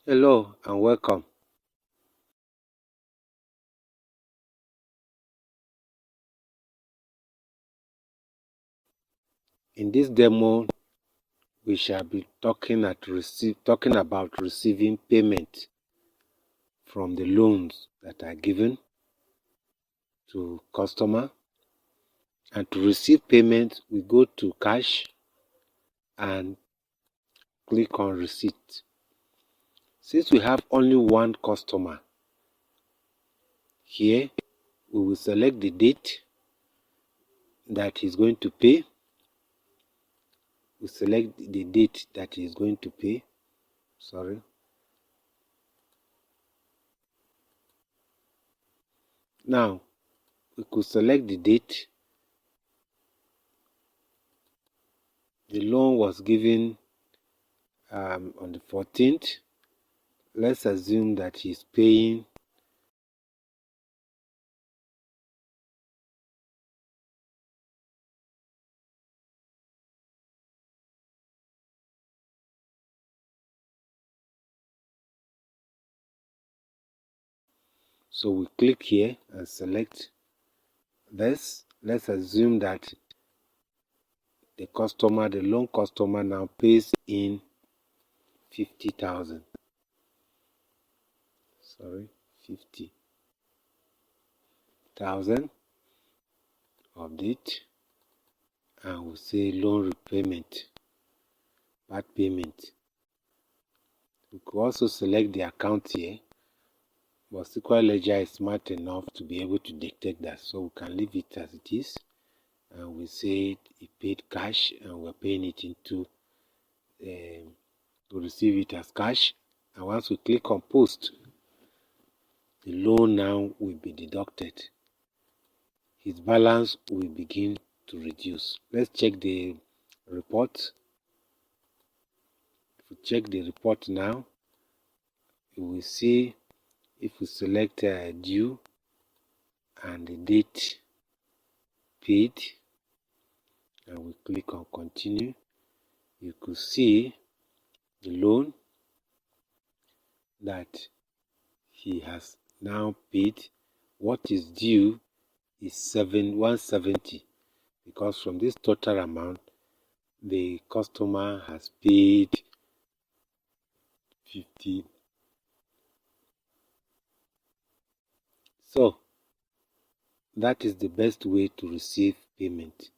Hello and welcome. In this demo, we shall be talking about receiving payment from the loans that are given to customer. And to receive payment, we go to cash and click on receipt. Since we have only one customer here, we will select the date that he's going to pay. We select the date that he is going to pay. Now, we could select the date. The loan was given on the 14th. Let's assume that he's paying so we click here and select this. Let's assume that the loan customer now pays in 50,000. 50,000 update, and we'll say loan repayment, part payment. We could also select the account here, but SQL-Ledger is smart enough to be able to detect that, so we can leave it as it is. And we say he paid cash, and we're paying it into to receive it as cash. And once we click on post, the loan now will be deducted. His balance will begin to reduce. Let's check the report. If we check the report now, you will see, if we select due and the date paid, and we click on continue, you could see the loan that he has now paid. What is due is 170, because from this total amount the customer has paid 50. So that is the best way to receive payment.